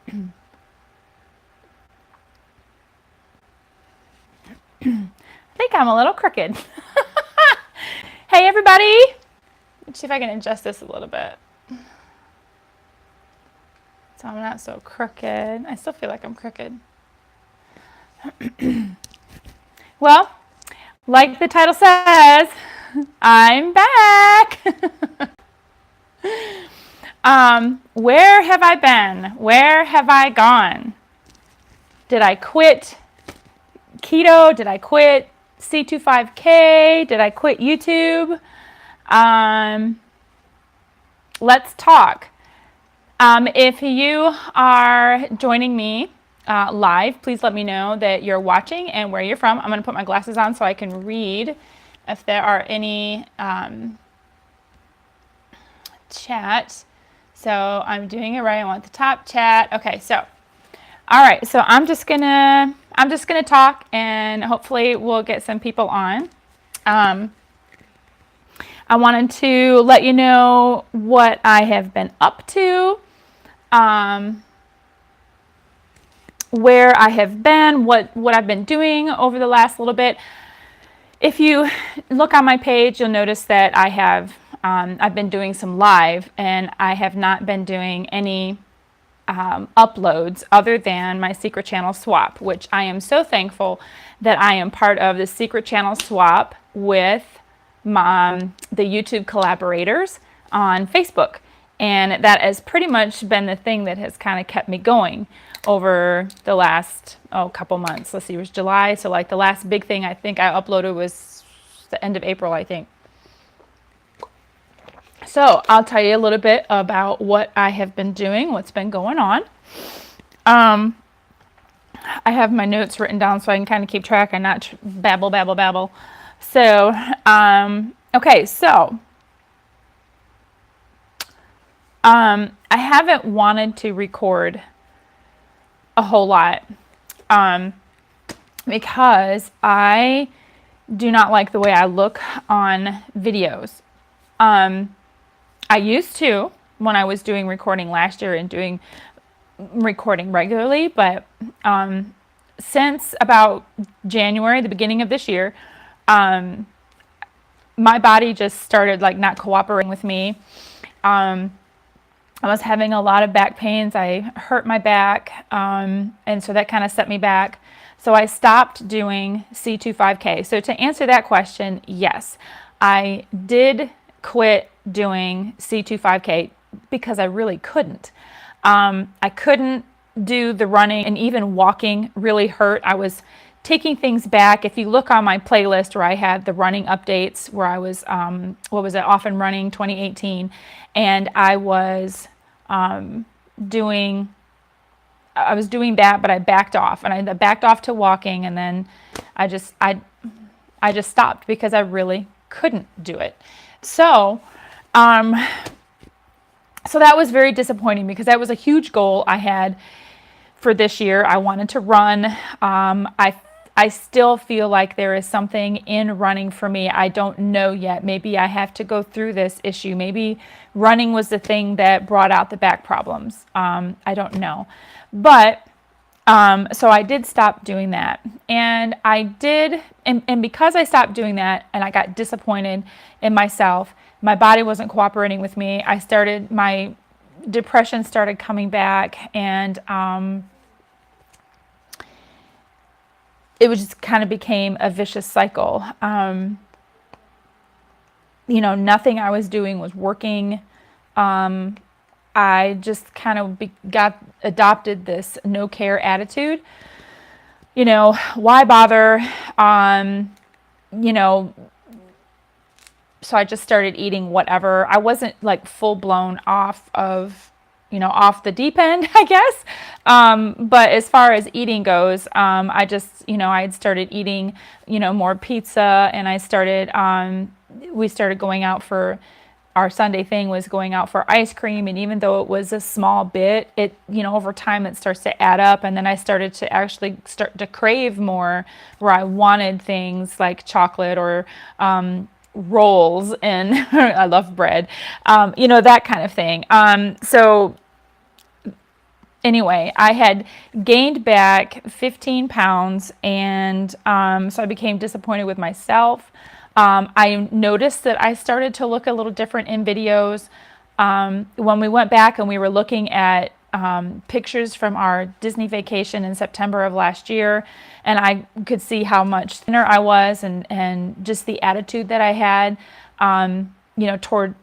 I think I'm a little crooked. Hey, everybody. Let's see if I can adjust this a little bit. So I'm not so crooked. I still feel like I'm crooked. Well, like the title says, I'm back. Where have I been? Where have I gone? Did I quit keto? Did I quit C25K? Did I quit YouTube? Let's talk. If you are joining me live, please let me know that you're watching and where you're from. I'm going to put my glasses on so I can read if there are any chat. So I'm doing it right. I want the top chat. Okay, so all right. So I'm just gonna talk, and hopefully we'll get some people on. I wanted to let you know what I have been up to, where I have been, what I've been doing over the last little bit. If you look on my page, you'll notice that I have I've been doing some live, and I have not been doing any uploads other than my secret channel swap, which I am so thankful that I am part of the secret channel swap with the YouTube collaborators on Facebook. And that has pretty much been the thing that has kind of kept me going over the last couple months. Let's see, it was July, so like the last big thing I think I uploaded was the end of April, I think. So I'll tell you a little bit about what I have been doing, what's been going on. I have my notes written down so I can kind of keep track and not babble. So, okay, so I haven't wanted to record a whole lot because I do not like the way I look on videos. I used to when I was doing recording last year and doing recording regularly, but since about January, the beginning of this year, my body just started like not cooperating with me. I was having a lot of back pains. I hurt my back, and so that kind of set me back. So I stopped doing C25K. So to answer that question, yes, I did quit doing C25K because I really couldn't. I couldn't do the running, and even walking really hurt. I was taking things back. If you look on my playlist where I had the running updates, where I was, Off and Running 2018, and I was doing that, but I backed off, and I backed off to walking, and then I just stopped because I really couldn't do it. So that was very disappointing because that was a huge goal I had for this year. I wanted to run. I still feel like there is something in running for me. I don't know yet. Maybe I have to go through this issue. Maybe running was the thing that brought out the back problems. I don't know. But so I did stop doing that. And I did, and because I stopped doing that and I got disappointed in myself, my body wasn't cooperating with me. My depression started coming back, and it was just kind of became a vicious cycle. Nothing I was doing was working. I just kind of adopted this no care attitude. Why bother? So I just started eating whatever. I wasn't like full blown off the deep end, I guess. But as far as eating goes, I just, I had started eating, more pizza, and we started going out for, our Sunday thing was going out for ice cream. And even though it was a small bit, it, over time it starts to add up. And then I started to actually start to crave more, where I wanted things like chocolate or, rolls, and I love bread, that kind of thing. So anyway, I had gained back 15 pounds, and so I became disappointed with myself. I noticed that I started to look a little different in videos. When we went back and we were looking at pictures from our Disney vacation in September of last year, and I could see how much thinner I was, and just the attitude that I had, toward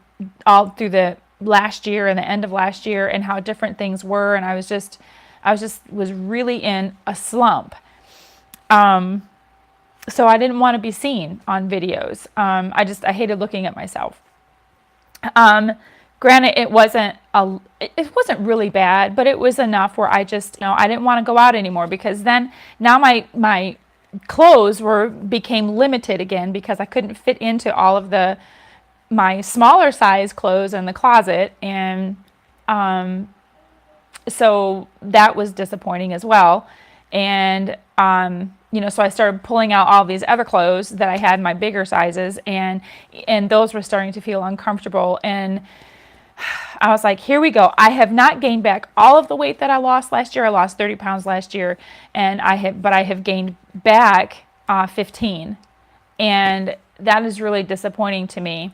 all through the last year and the end of last year, and how different things were. And I was really in a slump. So I didn't want to be seen on videos. I hated looking at myself. Granted, it wasn't really bad, but it was enough where I just, I didn't want to go out anymore, because then now my clothes became limited again, because I couldn't fit into all of my smaller size clothes in the closet. And so that was disappointing as well. And so I started pulling out all these other clothes that I had in my bigger sizes, and those were starting to feel uncomfortable. And I was like, here we go. I have not gained back all of the weight that I lost last year. I lost 30 pounds last year, but I have gained back 15. And that is really disappointing to me.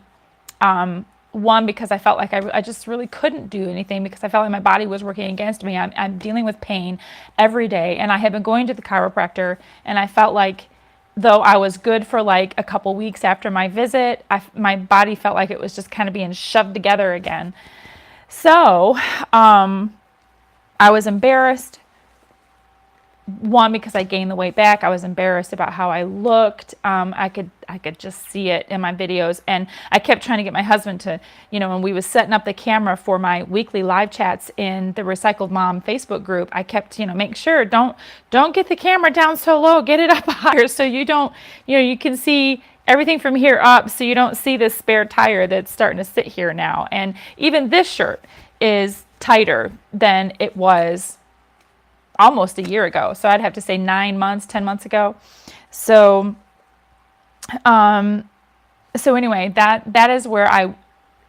One, because I felt like I just really couldn't do anything, because I felt like my body was working against me. I'm dealing with pain every day, and I had been going to the chiropractor, and I felt like, though I was good for like a couple weeks after my visit, my body felt like it was just kind of being shoved together again. So I was embarrassed. One, because I gained the weight back. I was embarrassed about how I looked. I could just see it in my videos, and I kept trying to get my husband to, when we was setting up the camera for my weekly live chats in the Recycled Mom Facebook group, I kept, make sure don't get the camera down so low, get it up higher, so you don't, you can see everything from here up, so you don't see this spare tire that's starting to sit here now. And even this shirt is tighter than it was almost a year ago. So I'd have to say 9 months, 10 months ago. So, anyway, that is where I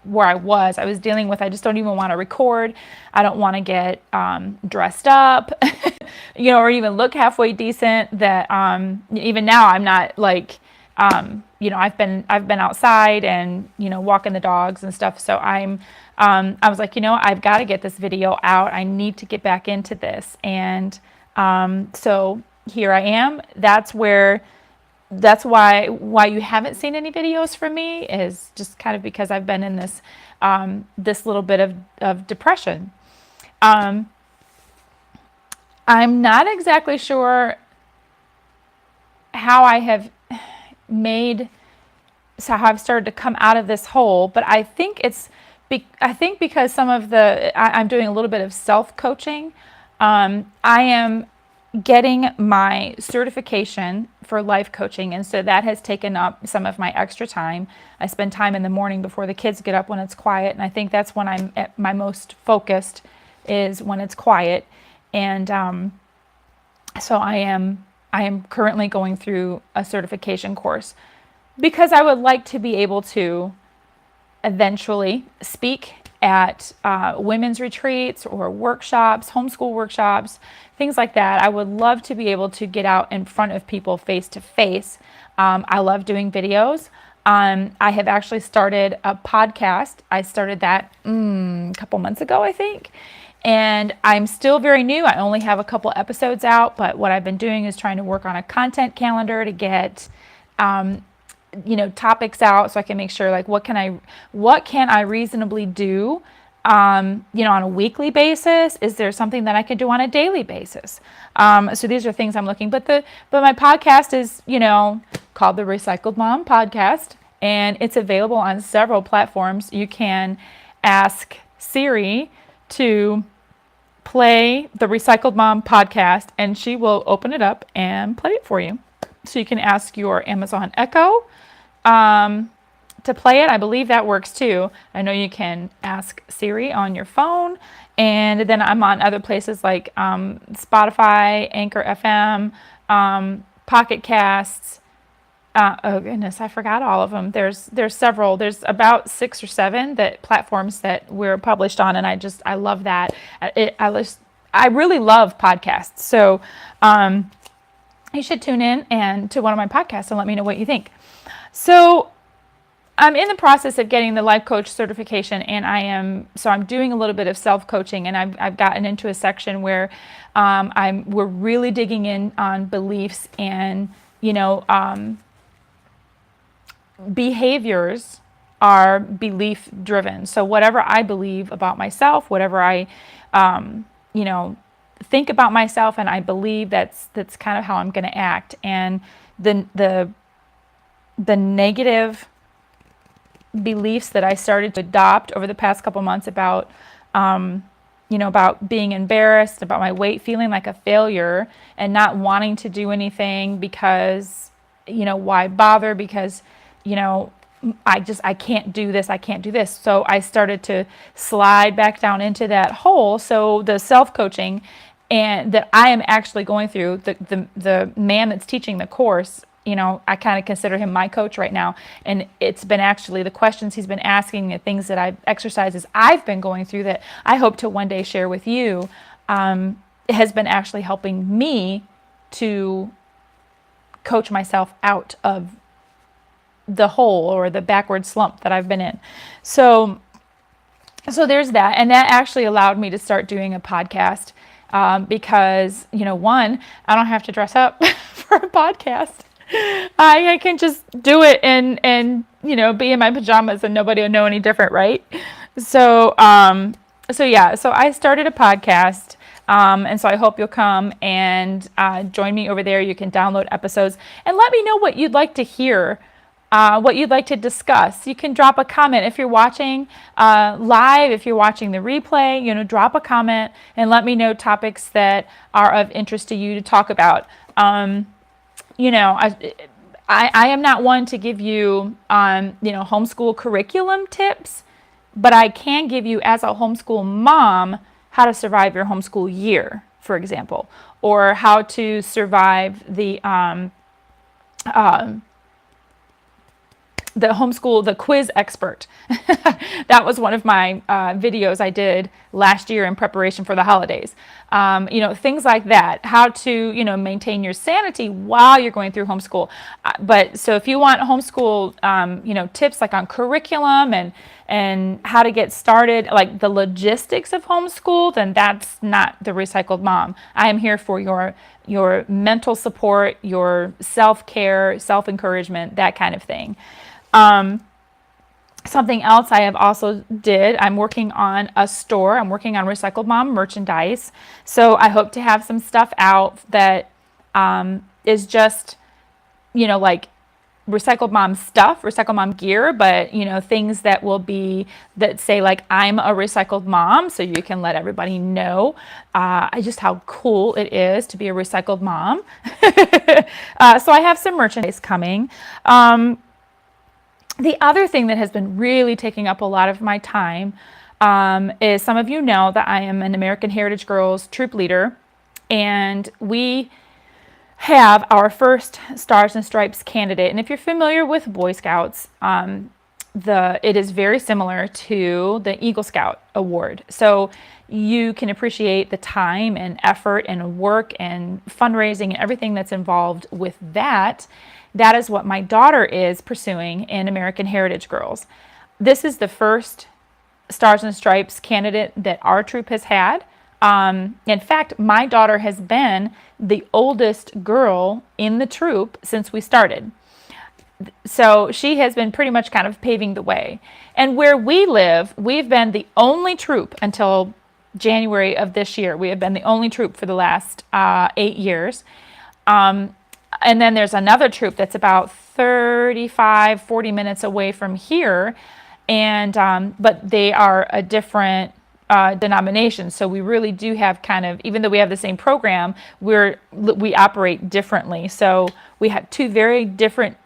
was. I was dealing with, I just don't even want to record. I don't want to get dressed up, or even look halfway decent. That even now I'm not like, I've been outside and walking the dogs and stuff. So I was like, I've got to get this video out. I need to get back into this. And so here I am. That's why you haven't seen any videos from me, is just kind of because I've been in this little bit of depression. I'm not exactly sure how how I've started to come out of this hole, but I think because I'm doing a little bit of self-coaching. I am getting my certification for life coaching, and so that has taken up some of my extra time. I spend time in the morning before the kids get up, when it's quiet, and I think that's when I'm at my most focused, is when it's quiet. And so I am currently going through a certification course, because I would like to be able to eventually speak at women's retreats or workshops, homeschool workshops, things like that. I would love to be able to get out in front of people face to face. I love doing videos. I have actually started a podcast. I started that a couple months ago, I think. And I'm still very new. I only have a couple episodes out, but what I've been doing is trying to work on a content calendar to get topics out, so I can make sure, like, what can I reasonably do, on a weekly basis? Is there something that I can do on a daily basis? So these are things I'm looking, but my podcast is, called the Recycled Mom Podcast, and it's available on several platforms. You can ask Siri to play the Recycled Mom Podcast, and she will open it up and play it for you. So you can ask your Amazon Echo to play it. I believe that works too. I know you can ask Siri on your phone, and then I'm on other places like Spotify, Anchor FM, Pocket Casts. Oh goodness, I forgot all of them. There's several. There's about 6 or 7 platforms that we're published on, and I love that. I really love podcasts. So you should tune in and to one of my podcasts and let me know what you think. So I'm in the process of getting the life coach certification, and I'm doing a little bit of self-coaching, and I've gotten into a section where we're really digging in on beliefs and, behaviors are belief driven. So whatever I believe about myself, whatever I, think about myself, and I believe that's kind of how I'm going to act. And the negative beliefs that I started to adopt over the past couple months about, about being embarrassed, about my weight, feeling like a failure, and not wanting to do anything because, why bother? Because, I can't do this. I can't do this. So I started to slide back down into that hole. So the self-coaching and that I am actually going through, the man that's teaching the course, I kind of consider him my coach right now. And it's been actually the questions he's been asking, the things that exercises I've been going through that I hope to one day share with you, has been actually helping me to coach myself out of the hole or the backward slump that I've been in. So there's that. And that actually allowed me to start doing a podcast because, one, I don't have to dress up for a podcast. I can just do it and be in my pajamas and nobody will know any different, right? So I started a podcast. And so I hope you'll come and join me over there. You can download episodes and let me know what you'd like to hear, what you'd like to discuss. You can drop a comment if you're watching live, if you're watching the replay, drop a comment and let me know topics that are of interest to you to talk about. I am not one to give you, homeschool curriculum tips, but I can give you as a homeschool mom how to survive your homeschool year, for example, or how to survive the quiz expert. That was one of my videos I did last year in preparation for the holidays. Things like that. How to, maintain your sanity while you're going through homeschool. But so if you want homeschool, tips like on curriculum and how to get started, like the logistics of homeschool, then that's not the Recycled Mom. I am here for your mental support, your self-care, self-encouragement, that kind of thing. Something else I have also I'm working on a store. I'm working on Recycled Mom merchandise. So I hope to have some stuff out that is just, like Recycled Mom stuff, Recycled Mom gear, but, things that say like, I'm a Recycled Mom. So you can let everybody know just how cool it is to be a Recycled Mom. So I have some merchandise coming. The other thing that has been really taking up a lot of my time is some of you know that I am an American Heritage Girls troop leader, and we have our first Stars and Stripes candidate. And if you're familiar with Boy Scouts, it is very similar to the Eagle Scout Award. So you can appreciate the time and effort and work and fundraising and everything that's involved with that. That is what my daughter is pursuing in American Heritage Girls. This is the first Stars and Stripes candidate that our troop has had. In fact, my daughter has been the oldest girl in the troop since we started. So she has been pretty much kind of paving the way. And where we live, we've been the only troop until January of this year. We have been the only troop for the last 8 years. And then there's another troop that's about 40 minutes away from here. But they are a different denomination. So we really do have even though we have the same program, we operate differently. So we have two very different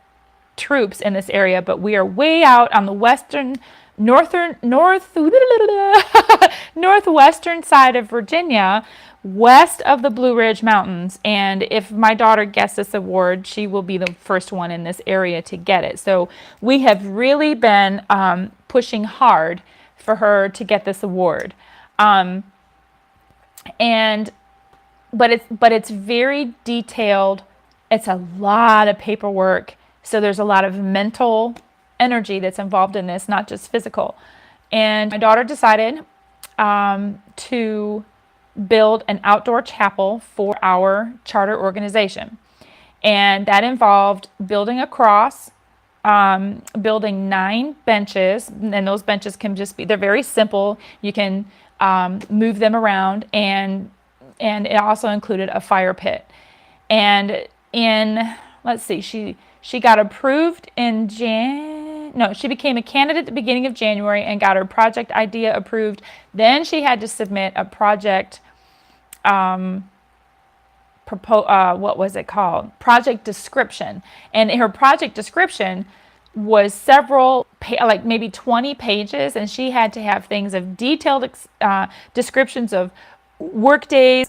troops in this area, but we are way out on the northwestern side of Virginia, west of the Blue Ridge Mountains. And if my daughter gets this award, she will be the first one in this area to get it. So we have really been pushing hard for her to get this award. And but it's very detailed. It's a lot of paperwork. So there's a lot of mental energy that's involved in this, not just physical. And my daughter decided to build an outdoor chapel for our charter organization. And that involved building a cross, building 9 benches, and those benches can just be, they're very simple. You can move them around, and it also included a fire pit. And let's see, she got approved in she became a candidate at the beginning of January and got her project idea approved. Then she had to submit a project, what was it called? Project description. And her project description was several, like maybe 20 pages, and she had to have things of detailed descriptions of work days,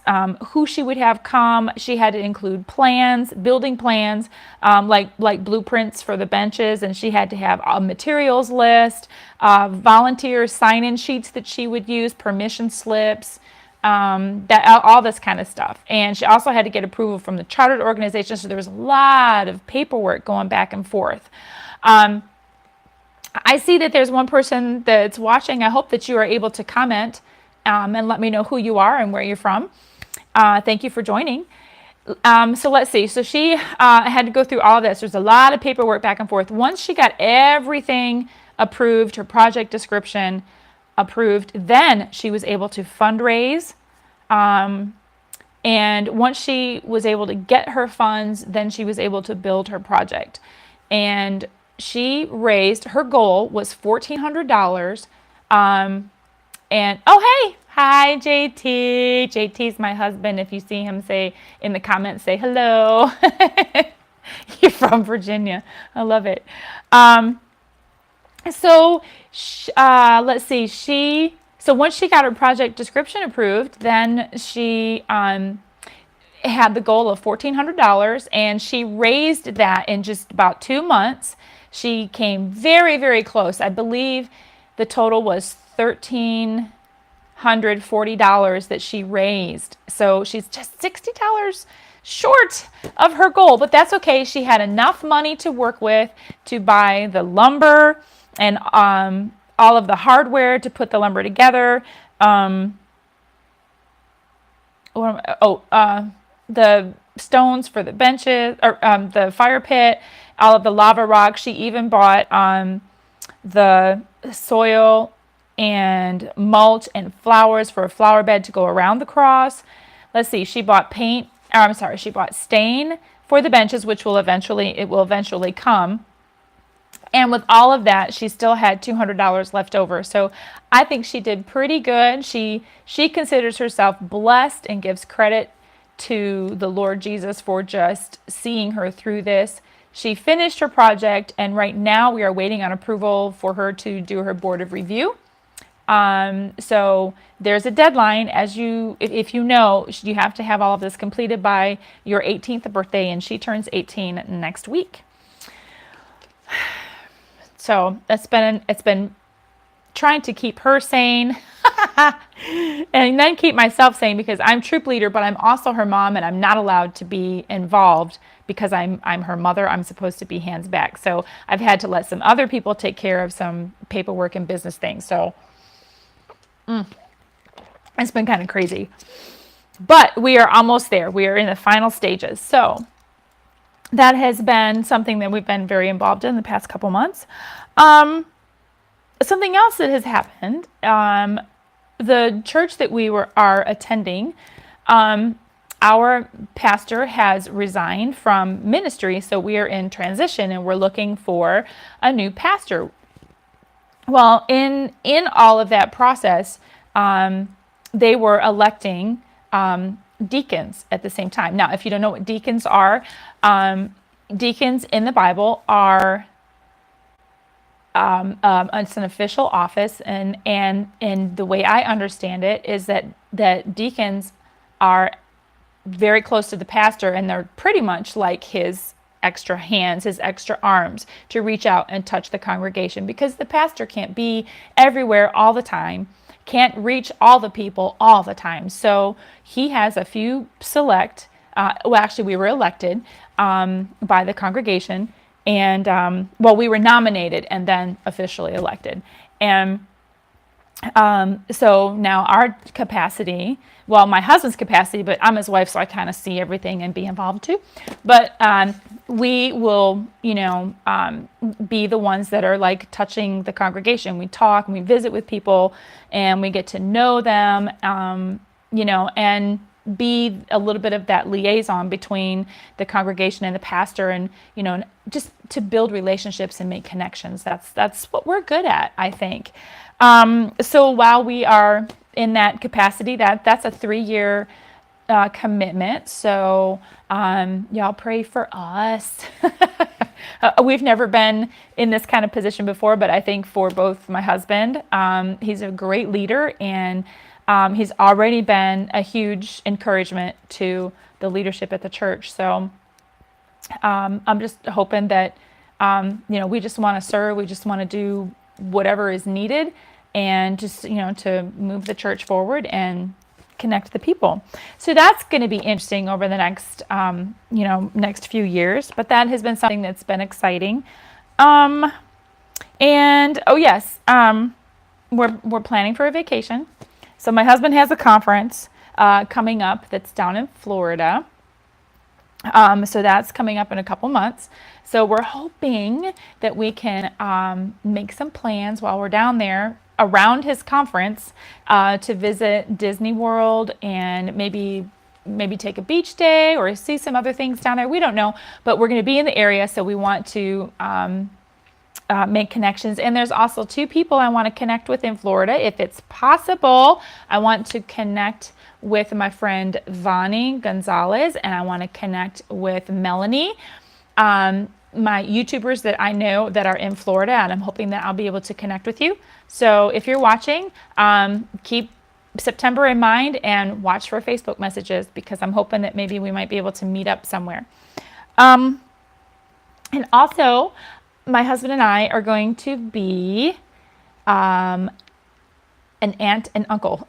who she would have come. She had to include plans, building plans, like blueprints for the benches, and she had to have a materials list, volunteer sign-in sheets that she would use, permission slips, that all this kind of stuff. And she also had to get approval from the chartered organization, so there was a lot of paperwork going back and forth. I see that there's one person that's watching. I hope that you are able to comment and let me know who you are and where you're from. Thank you for joining. So let's see. So she had to go through all of this. There's a lot of paperwork back and forth. Once she got everything approved, her project description approved, then she was able to fundraise. And once she was able to get her funds, then she was able to build her project. And she raised, her goal was $1,400. And oh, hey, hi, JT. JT's my husband. If you see him, say in the comments, say hello. You're from Virginia. I love it. So let's see. So once she got her project description approved, then she had the goal of $1,400, and she raised that in just about 2 months. She came very, very close. I believe the total was $1,340 that she raised. So she's just $60 short of her goal, but that's okay. She had enough money to work with to buy the lumber and all of the hardware to put the lumber together. The stones for the benches, or the fire pit, all of the lava rocks. She even bought the soil and mulch and flowers for a flower bed to go around the cross. Let's see, she bought she bought stain for the benches, which will eventually come. And with all of that, she still had $200 left over. So I think she did pretty good. She considers herself blessed and gives credit to the Lord Jesus for just seeing her through this. She finished her project, and right now we are waiting on approval for her to do her board of review. So there's a deadline, if you know, you have to have all of this completed by your 18th birthday, and she turns 18 next week. So it's been trying to keep her sane and then keep myself sane, because I'm troop leader, but I'm also her mom, and I'm not allowed to be involved because I'm her mother. I'm supposed to be hands back. So I've had to let some other people take care of some paperwork and business things. So it's been kind of crazy, but we are almost there. We are in the final stages. So that has been something that we've been very involved in the past couple months. Something else that has happened, the church that we are attending, our pastor has resigned from ministry, so we are in transition, and we're looking for a new pastor. Well, in all of that process, they were electing deacons at the same time. Now, if you don't know what deacons are, deacons in the Bible are it's an official office, and the way I understand it is that deacons are very close to the pastor, and they're pretty much like his extra hands, his extra arms to reach out and touch the congregation, because the pastor can't be everywhere all the time, can't reach all the people all the time. So he has a few select, well, actually, we were elected by the congregation, and well, we were nominated and then officially elected. And so now our capacity, well, my husband's capacity, but I'm his wife, so I kind of see everything and be involved too. But we will, be the ones that are like touching the congregation. We talk and we visit with people and we get to know them, and be a little bit of that liaison between the congregation and the pastor, and just to build relationships and make connections. That's what we're good at, I think. So while we are in that capacity, that's a 3-year commitment. So y'all pray for us. We've never been in this kind of position before, but I think for both my husband, he's a great leader, and he's already been a huge encouragement to the leadership at the church. So I'm just hoping that, we just want to serve. We just want to do whatever is needed, and just, to move the church forward and connect the people. So that's going to be interesting over the next, next few years. But that has been something that's been exciting. And oh yes, we're planning for a vacation. So my husband has a conference coming up that's down in Florida. So that's coming up in a couple months. So we're hoping that we can make some plans while we're down there around his conference to visit Disney World, and maybe take a beach day or see some other things down there. We don't know, but we're going to be in the area, so we want to make connections. And there's also 2 people I want to connect with in Florida. If it's possible, I want to connect with my friend Vani Gonzalez, and I want to connect with Melanie, my YouTubers that I know that are in Florida, and I'm hoping that I'll be able to connect with you. So if you're watching, keep September in mind and watch for Facebook messages, because I'm hoping that maybe we might be able to meet up somewhere. And also, my husband and I are going to be an aunt and uncle.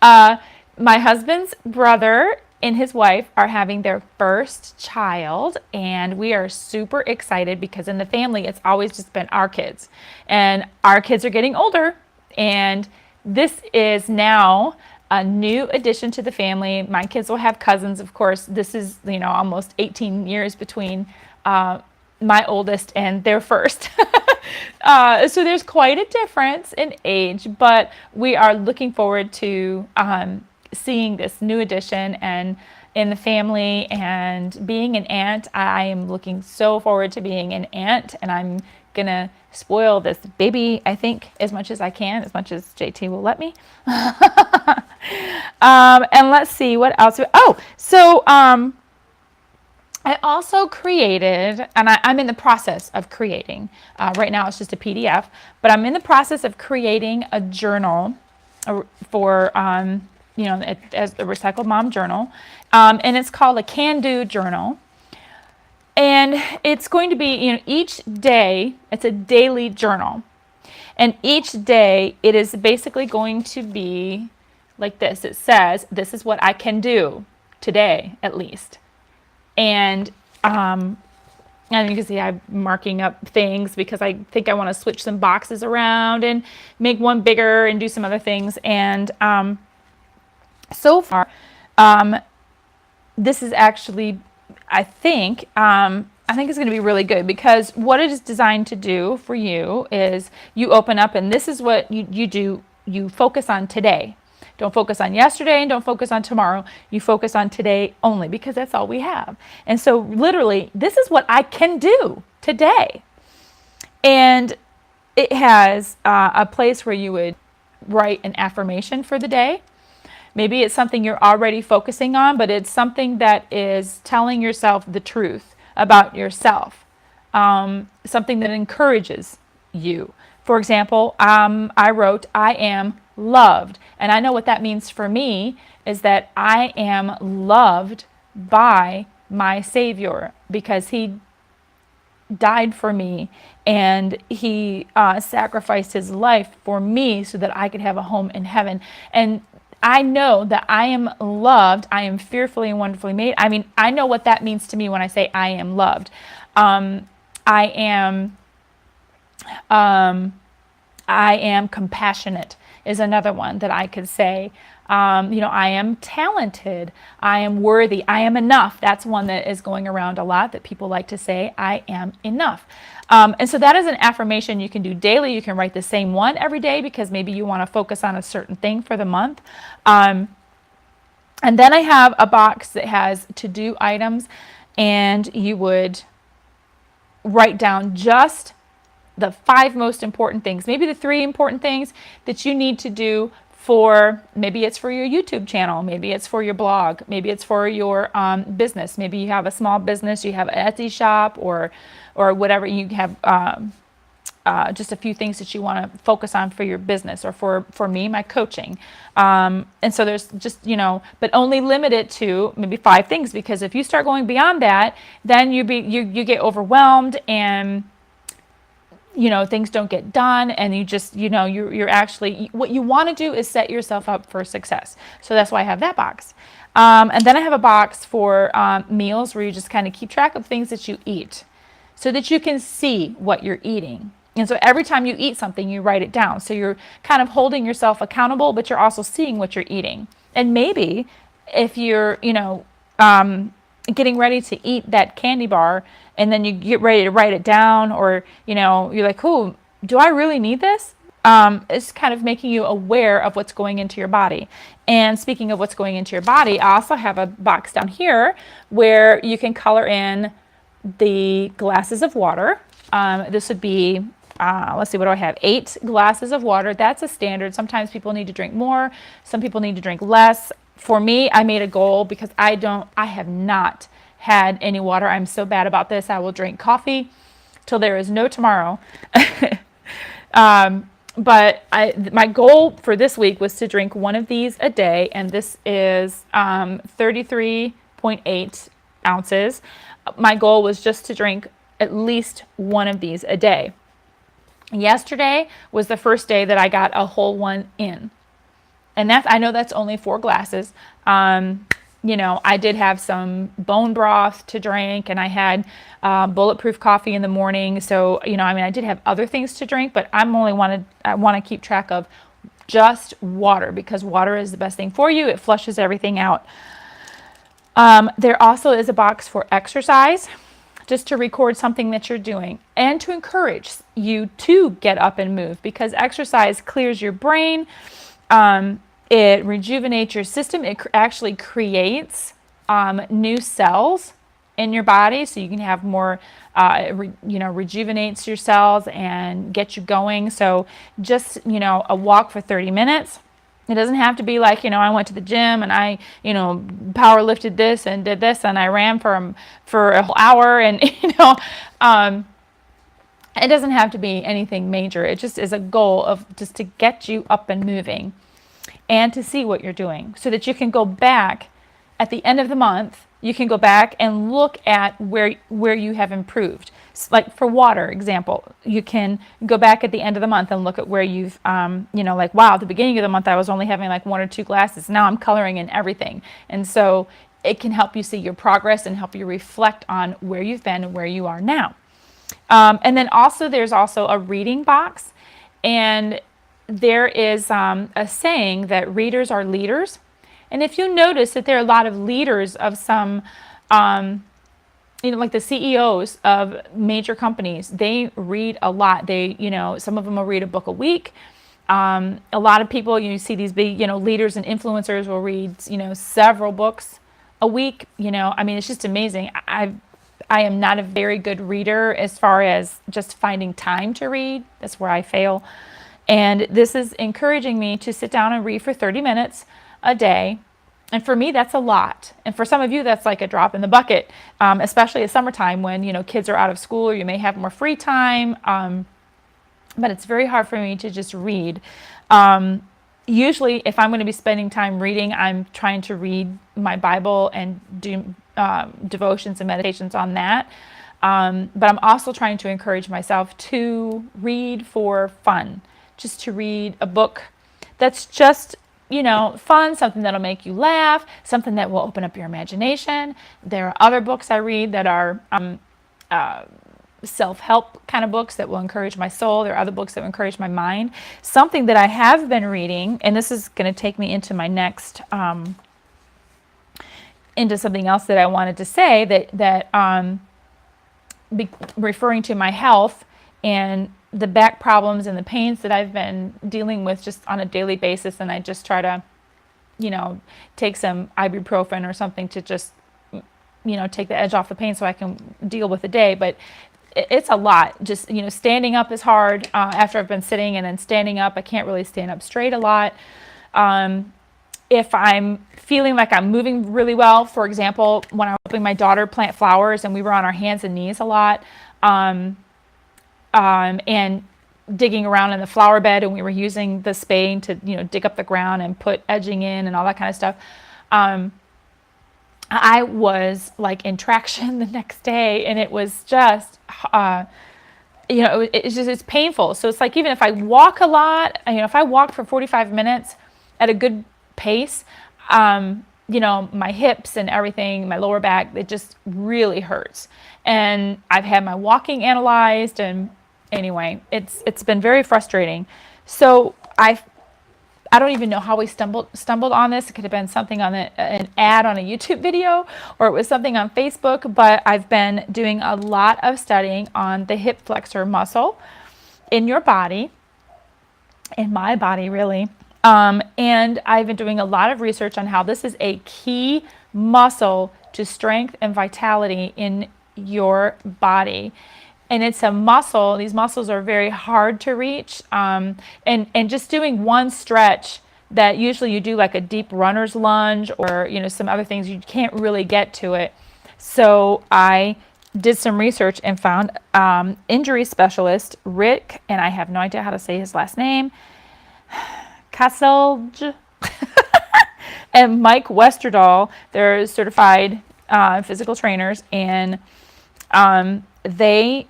My husband's brother and his wife are having their first child, and we are super excited because in the family it's always just been our kids, and our kids are getting older, and this is now a new addition to the family. My kids will have cousins, of course. This is almost 18 years between my oldest and their first. So there's quite a difference in age, but we are looking forward to seeing this new addition and in the family, and being an aunt. I am looking so forward to being an aunt, and I'm gonna spoil this baby, I think, as much as I can, as much as JT will let me. And let's see what else. I also created, and I'm in the process of creating, right now it's just a PDF, but I'm in the process of creating a journal for, as the Recycled Mom Journal, and it's called a Can-Do Journal. And it's going to be, each day, it's a daily journal. And each day, it is basically going to be like this. It says, this is what I can do today, at least. And you can see I'm marking up things because I think I want to switch some boxes around and make one bigger and do some other things. And so far, this is actually, I think it's going to be really good, because what it is designed to do for you is you open up and this is what you do. You focus on today. Don't focus on yesterday and don't focus on tomorrow. You focus on today only, because that's all we have. And so literally, this is what I can do today. And it has a place where you would write an affirmation for the day. Maybe it's something you're already focusing on, but it's something that is telling yourself the truth about yourself. Something that encourages you. For example, I wrote, I am loved. And I know what that means for me is that I am loved by my Savior, because he died for me, and he sacrificed his life for me so that I could have a home in heaven. And I know that I am loved. I am fearfully and wonderfully made. I mean, I know what that means to me when I say I am loved. I am I am compassionate is another one that I could say. I am talented. I am worthy. I am enough. That's one that is going around a lot that people like to say, I am enough. And so that is an affirmation you can do daily. You can write the same one every day because maybe you want to focus on a certain thing for the month. And then I have a box that has to-do items, and you would write down just the 5 most important things, maybe the 3 important things that you need to do for, maybe it's for your YouTube channel, maybe it's for your blog, maybe it's for your business. Maybe you have a small business, you have an Etsy shop or whatever. You have just a few things that you want to focus on for your business, or for me, my coaching. And so there's just, but only limit it to maybe 5 things, because if you start going beyond that, then you get overwhelmed, and things don't get done, and you just, you're actually, what you want to do is set yourself up for success. So that's why I have that box. And then I have a box for meals, where you just kind of keep track of things that you eat so that you can see what you're eating. And so every time you eat something, you write it down. So you're kind of holding yourself accountable, but you're also seeing what you're eating. And maybe if you're, getting ready to eat that candy bar, and then you get ready to write it down, or, you're like, oh, do I really need this? It's kind of making you aware of what's going into your body. And speaking of what's going into your body, I also have a box down here where you can color in the glasses of water. This would be, let's see, what do I have? 8 glasses of water. That's a standard. Sometimes people need to drink more. Some people need to drink less. For me, I made a goal because I have not had any water. I'm so bad about this. I will drink coffee till there is no tomorrow. But my goal for this week was to drink one of these a day, and this is 33.8 ounces. My goal was just to drink at least one of these a day. Yesterday was the first day that I got a whole one in. And I know that's only 4 glasses. I did have some bone broth to drink, and I had bulletproof coffee in the morning. So, I did have other things to drink, but I want to keep track of just water, because water is the best thing for you. It flushes everything out. There also is a box for exercise, just to record something that you're doing and to encourage you to get up and move, because exercise clears your brain. It rejuvenates your system. It actually creates new cells in your body, so you can have more, rejuvenates your cells and get you going. So just, a walk for 30 minutes. It doesn't have to be like, I went to the gym and I, power lifted this and did this and I ran for a whole hour, and, it doesn't have to be anything major. It just is a goal of just to get you up and moving, and to see what you're doing, so that you can go back at the end of the month. You can go back and look at where you have improved. Like for water example, you can go back at the end of the month and look at where you've, like, wow, at the beginning of the month I was only having like 1 or 2 glasses. Now I'm coloring in everything. And so it can help you see your progress and help you reflect on where you've been and where you are now. And then also there's also a reading box, and there is a saying that readers are leaders. And if you notice that there are a lot of leaders of some, like the CEOs of major companies, they read a lot. They, some of them will read a book a week. A lot of people, you see these big, leaders and influencers will read, several books a week. It's just amazing. I am not a very good reader as far as just finding time to read. That's where I fail. And this is encouraging me to sit down and read for 30 minutes a day. And for me, that's a lot. And for some of you, that's like a drop in the bucket, especially at summertime when, kids are out of school, or you may have more free time. But it's very hard for me to just read. Usually, if I'm going to be spending time reading, I'm trying to read my Bible and do devotions and meditations on that. But I'm also trying to encourage myself to read for fun, just to read a book that's just, fun, something that'll make you laugh, something that will open up your imagination. There are other books I read that are self-help kind of books that will encourage my soul. There are other books that will encourage my mind. Something that I have been reading, and this is going to take me into my next, into something else that I wanted to say, referring to my health and the back problems and the pains that I've been dealing with just on a daily basis. And I just try to, take some ibuprofen or something to just, take the edge off the pain so I can deal with the day. But it's a lot. Just, standing up is hard after I've been sitting, and then standing up, I can't really stand up straight a lot. If I'm feeling like I'm moving really well, for example, when I was helping my daughter plant flowers and we were on our hands and knees a lot, and digging around in the flower bed, and we were using the spade to, dig up the ground and put edging in and all that kind of stuff. I was like in traction the next day, and it was just, it's painful. So it's like, even if I walk a lot, if I walk for 45 minutes at a good pace, my hips and everything, my lower back, it just really hurts. And I've had my walking analyzed, and anyway, it's been very frustrating. So I don't even know how we stumbled on this. It could have been something on an ad on a YouTube video, or it was something on Facebook, but I've been doing a lot of studying on the hip flexor muscle in your body, in my body really. And I've been doing a lot of research on how this is a key muscle to strength and vitality in your body. And it's a muscle. These muscles are very hard to reach. And just doing one stretch that usually you do, like a deep runner's lunge or, some other things, you can't really get to it. So I did some research and found injury specialist Rick, and I have no idea how to say his last name, Kasselj, and Mike Westerdahl. They're certified physical trainers, and they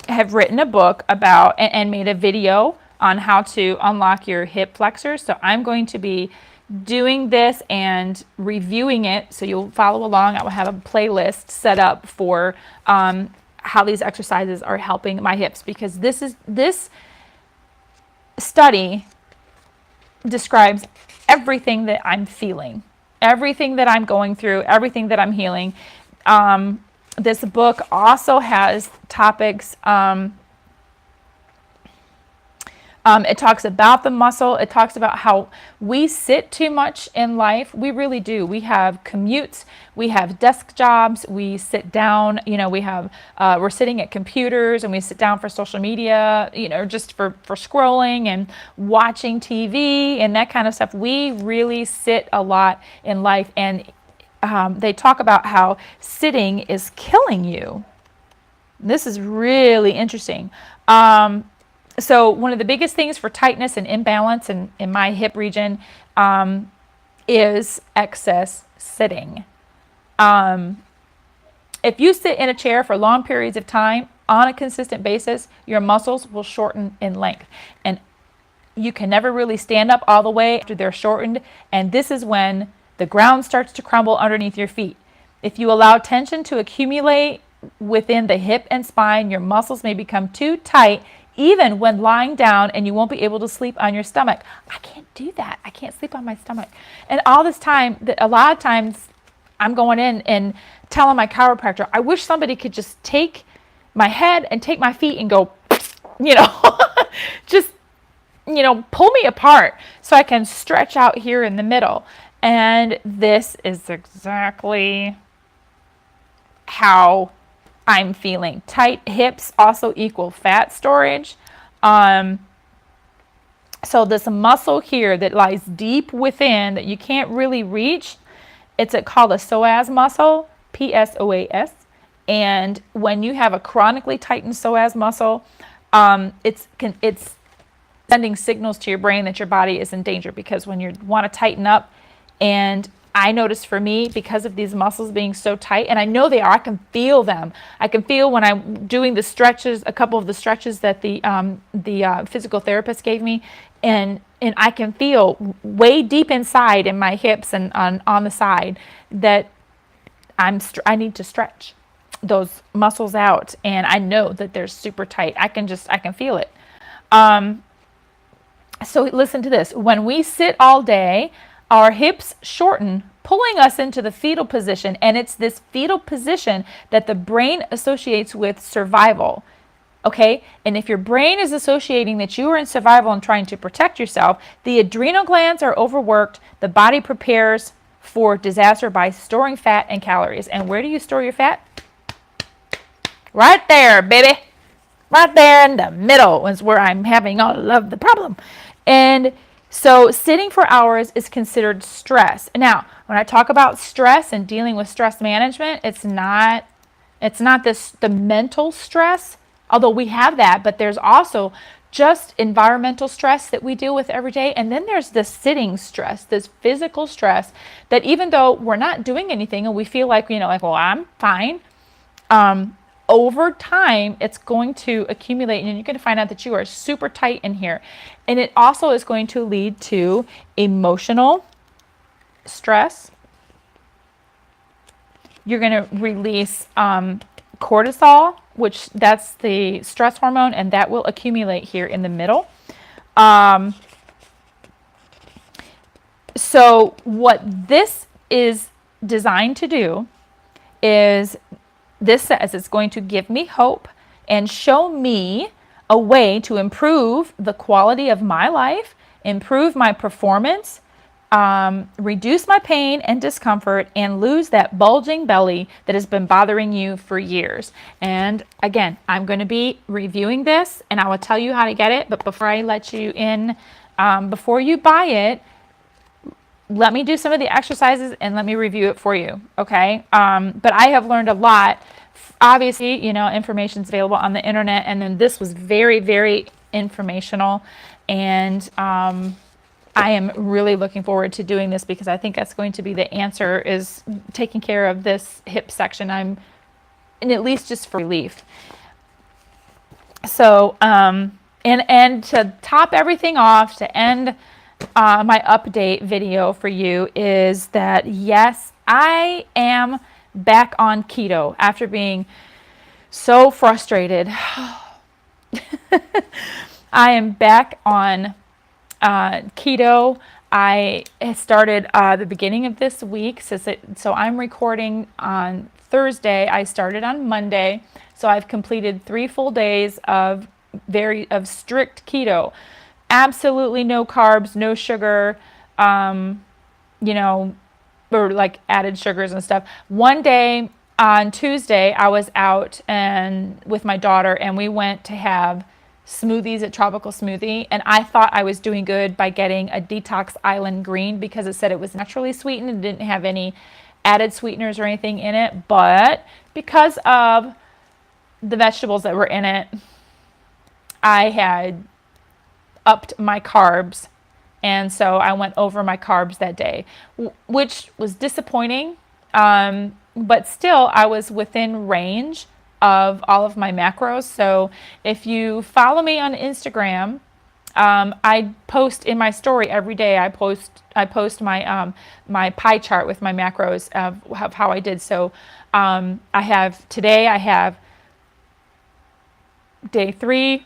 have written a book about and made a video on how to unlock your hip flexors. So I'm going to be doing this and reviewing it, so you'll follow along. I will have a playlist set up for how these exercises are helping my hips, because this study describes everything that I'm feeling, everything that I'm going through, everything that I'm healing. This book also has topics. It talks about the muscle. It talks about how we sit too much in life. We really do. We have commutes. We have desk jobs. We sit down. We're sitting at computers, and we sit down for social media, just for scrolling and watching TV and that kind of stuff. We really sit a lot in life, and they talk about how sitting is killing you. This is really interesting. So one of the biggest things for tightness and imbalance in my hip region is excess sitting. If you sit in a chair for long periods of time on a consistent basis, your muscles will shorten in length. And you can never really stand up all the way after they're shortened. And this is when the ground starts to crumble underneath your feet. If you allow tension to accumulate within the hip and spine, your muscles may become too tight even when lying down, and you won't be able to sleep on your stomach. I can't do that. I can't sleep on my stomach. And all this time, a lot of times I'm going in and telling my chiropractor, I wish somebody could just take my head and take my feet and go, just, pull me apart so I can stretch out here in the middle. And this is exactly how I'm feeling. Tight hips also equal fat storage. So this muscle here that lies deep within that you can't really reach, it's called a psoas muscle, PSOAS. And when you have a chronically tightened psoas muscle, it's sending signals to your brain that your body is in danger, because when you want to tighten up, and I noticed for me, because of these muscles being so tight, and I know they are, I can feel them. I can feel when I'm doing the stretches, a couple of the stretches that the physical therapist gave me, and I can feel way deep inside in my hips and on the side that I need to stretch those muscles out, and I know that they're super tight. I can feel it. So listen to this. When we sit all day, our hips shorten, pulling us into the fetal position, and it's this fetal position that the brain associates with survival. Okay? And if your brain is associating that you are in survival and trying to protect yourself, the adrenal glands are overworked, the body prepares for disaster by storing fat and calories. And where do you store your fat? Right there, baby. Right there in the middle is where I'm having all of the problem. And so sitting for hours is considered stress. Now, when I talk about stress and dealing with stress management, it's not the mental stress, although we have that, but there's also just environmental stress that we deal with every day. And then there's this sitting stress, this physical stress that even though we're not doing anything and we feel like, well, I'm fine, over time, it's going to accumulate and you're going to find out that you are super tight in here. And it also is going to lead to emotional stress. You're going to release cortisol, which that's the stress hormone, and that will accumulate here in the middle. So what this is designed to do is, this says it's going to give me hope and show me a way to improve the quality of my life, improve my performance, reduce my pain and discomfort, and lose that bulging belly that has been bothering you for years. And again, I'm going to be reviewing this and I will tell you how to get it. But before I let you in, before you buy it, let me do some of the exercises and let me review it for you, okay? But I have learned a lot. Obviously, information is available on the internet, and then this was very, very informational. And I am really looking forward to doing this because I think that's going to be the answer, is taking care of this hip section. And at least just for relief. So, and to top everything off, to end my update video for you, is that yes, I am back on keto after being so frustrated. I am back on keto. I started the beginning of this week, so I'm recording on Thursday. I started on Monday, so I've completed 3 full days of strict keto. Absolutely no carbs, no sugar, or like added sugars and stuff. One day on Tuesday, I was out and with my daughter, and we went to have smoothies at Tropical Smoothie, and I thought I was doing good by getting a Detox Island Green because it said it was naturally sweetened and didn't have any added sweeteners or anything in it. But because of the vegetables that were in it, I had upped my carbs, and so I went over my carbs that day, which was disappointing, but still I was within range of all of my macros. So if you follow me on Instagram, I post in my story every day. I post my my pie chart with my macros of how I did. So I have day 3.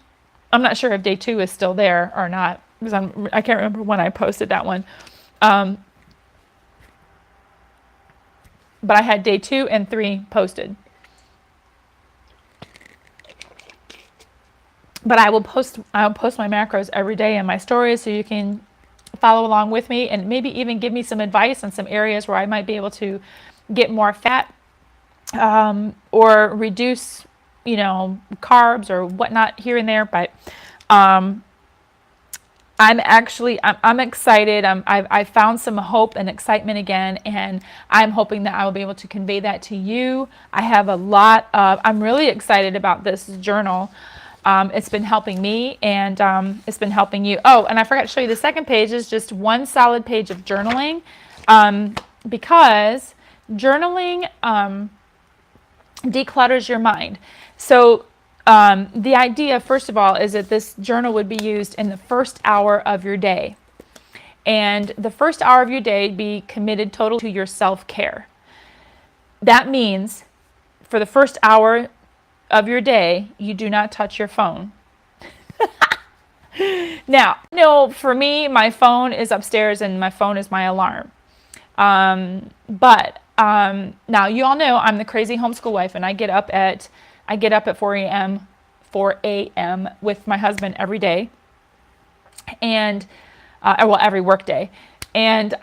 I'm not sure if day 2 is still there or not, because I can't remember when I posted that one. But I had day 2 and 3 posted. But I'll post my macros every day in my stories, so you can follow along with me and maybe even give me some advice on some areas where I might be able to get more fat, or reduce carbs or whatnot here and there. But I'm excited. I found some hope and excitement again, and I'm hoping that I will be able to convey that to you. I'm really excited about this journal. It's been helping me, and it's been helping you. Oh, and I forgot to show you, the second page is just one solid page of journaling. because journaling declutters your mind. So the idea, first of all, is that this journal would be used in the first hour of your day. And the first hour of your day be committed totally to your self-care. That means for the first hour of your day, you do not touch your phone. Now, no, for me, my phone is upstairs and my phone is my alarm. But now you all know I'm the crazy homeschool wife, and I get up at 4 a.m. with my husband every day, and well, every work day, and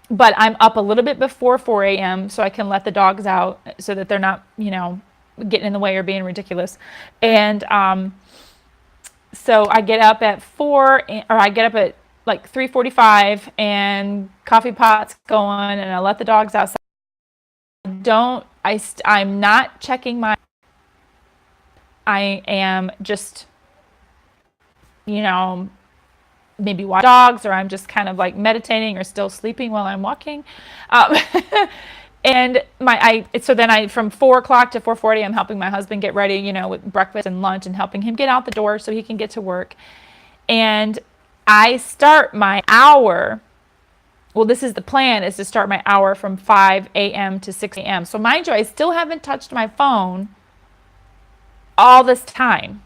but I'm up a little bit before 4 a.m. so I can let the dogs out so that they're not, getting in the way or being ridiculous, and so I get up at 4, or I get up at like 3:45, and coffee pot's going, and I let the dogs outside. I'm not checking my. I am just, maybe watch dogs, or I'm just kind of like meditating or still sleeping while I'm walking. And so then from 4 o'clock to 4:40, I'm helping my husband get ready, with breakfast and lunch, and helping him get out the door so he can get to work. And I start my hour. Well, this is the plan, is to start my hour from 5 a.m. to 6 a.m. So mind you, I still haven't touched my phone all this time,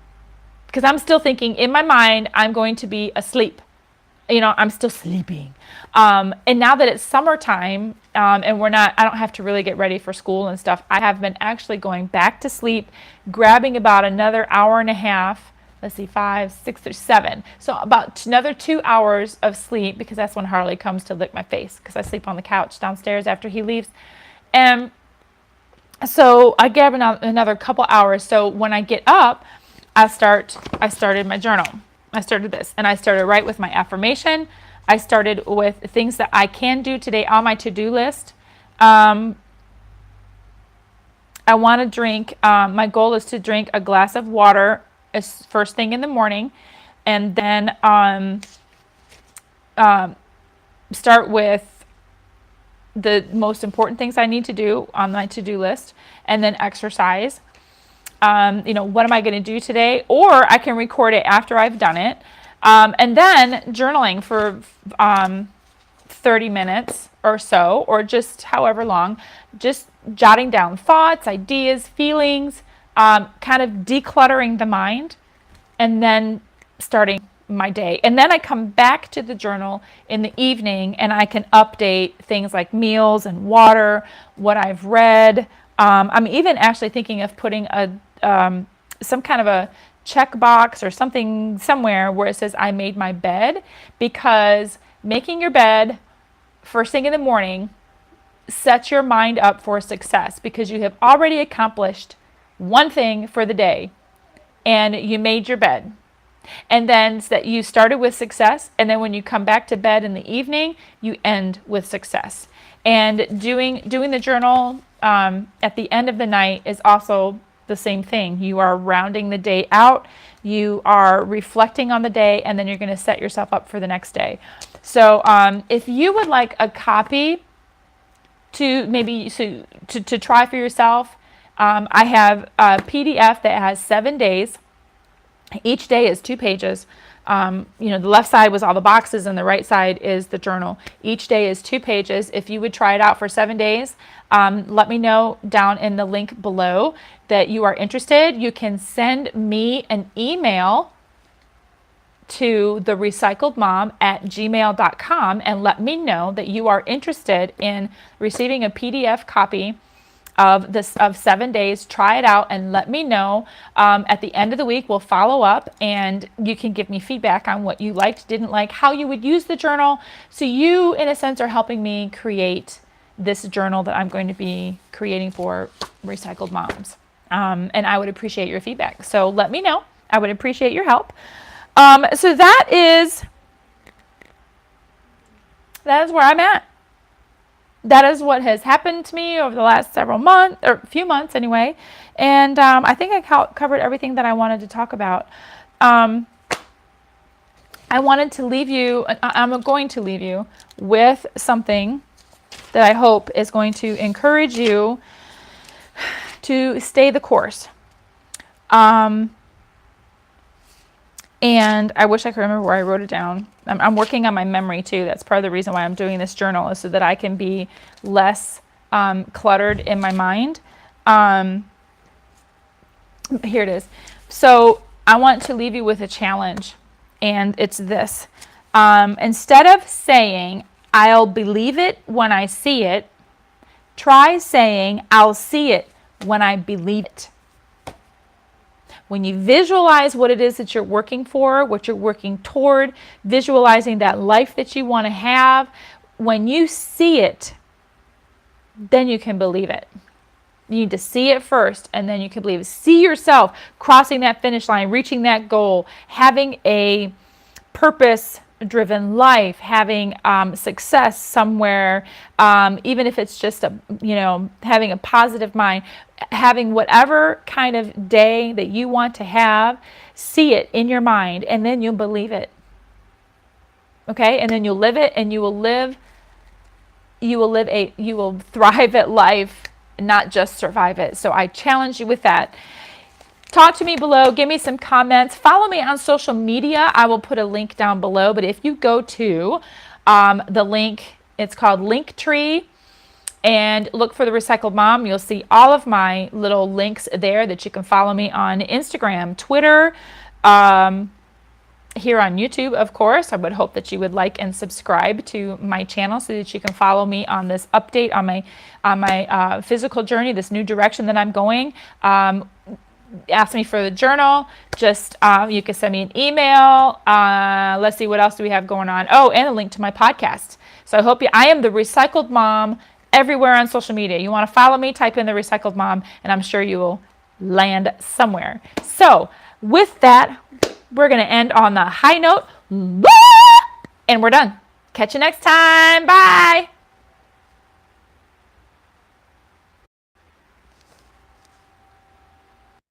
because I'm still thinking in my mind, I'm going to be asleep. I'm still sleeping. And now that it's summertime, and I don't have to really get ready for school and stuff, I have been actually going back to sleep, grabbing about another hour and a half. Let's see, 5, 6, or 7. So about another 2 hours of sleep, because that's when Harley comes to lick my face, because I sleep on the couch downstairs after he leaves. And so I grab another couple hours. So when I get up, I started my journal. I started this, and I started right with my affirmation. I started with things that I can do today on my to-do list. I want to drink, my goal is to drink a glass of water first thing in the morning, and then start with the most important things I need to do on my to-do list, and then exercise. What am I going to do today? Or I can record it after I've done it. And then journaling for 30 minutes or so, or just however long, just jotting down thoughts, ideas, feelings, kind of decluttering the mind, and then starting my day. And then I come back to the journal in the evening, and I can update things like meals and water, what I've read. I'm even actually thinking of putting some kind of a checkbox or something somewhere where it says I made my bed, because making your bed first thing in the morning sets your mind up for success, because you have already accomplished one thing for the day, and you made your bed. And then so that you started with success, and then when you come back to bed in the evening, you end with success. And doing the journal at the end of the night is also the same thing. You are rounding the day out, you are reflecting on the day, and then you're going to set yourself up for the next day. So if you would like a copy to try for yourself, I have a PDF that has 7 days. Each day is 2 pages. The left side was all the boxes, and the right side is the journal. Each day is 2 pages. If you would try it out for 7 days, let me know down in the link below that you are interested. You can send me an email to therecycledmom@gmail.com and let me know that you are interested in receiving a PDF copy of 7 days. Try it out and let me know. At the end of the week, we'll follow up, and you can give me feedback on what you liked, didn't like, how you would use the journal. So you, in a sense, are helping me create this journal that I'm going to be creating for Recycled Moms. And I would appreciate your feedback. So let me know. I would appreciate your help. So that is where I'm at. That is what has happened to me over the last several months, or few months anyway. And I think I covered everything that I wanted to talk about. I wanted to leave you, I'm going to leave you with something that I hope is going to encourage you to stay the course. And I wish I could remember where I wrote it down. I'm working on my memory too. That's part of the reason why I'm doing this journal, is so that I can be less cluttered in my mind. Here it is. So I want to leave you with a challenge, and it's this. Instead of saying, I'll believe it when I see it, try saying, I'll see it when I believe it. When you visualize what it is that you're working for, what you're working toward, visualizing that life that you want to have, when you see it, then you can believe it. You need to see it first, and then you can believe it. See yourself crossing that finish line, reaching that goal, having a purpose-driven life, having success somewhere, even if it's just having a positive mind, having whatever kind of day that you want to have. See it in your mind, and then you'll believe it. Okay, and then you'll live it, and you will thrive at life, not just survive it. So I challenge you with that. Talk to me below. Give me some comments. Follow me on social media. I will put a link down below. But if you go to the link, it's called Linktree, and look for the Recycled Mom, you'll see all of my little links there that you can follow me on Instagram, Twitter, here on YouTube, of course. I would hope that you would like and subscribe to my channel so that you can follow me on this update on my physical journey, this new direction that I'm going. Ask me for the journal. Just you can send me an email. Let's see, what else do we have going on? Oh, and a link to my podcast. So I am the Recycled Mom everywhere on social media. You want to follow me, type in the Recycled Mom, and I'm sure you will land somewhere. So with that, we're going to end on the high note, and we're done. Catch you next time. Bye.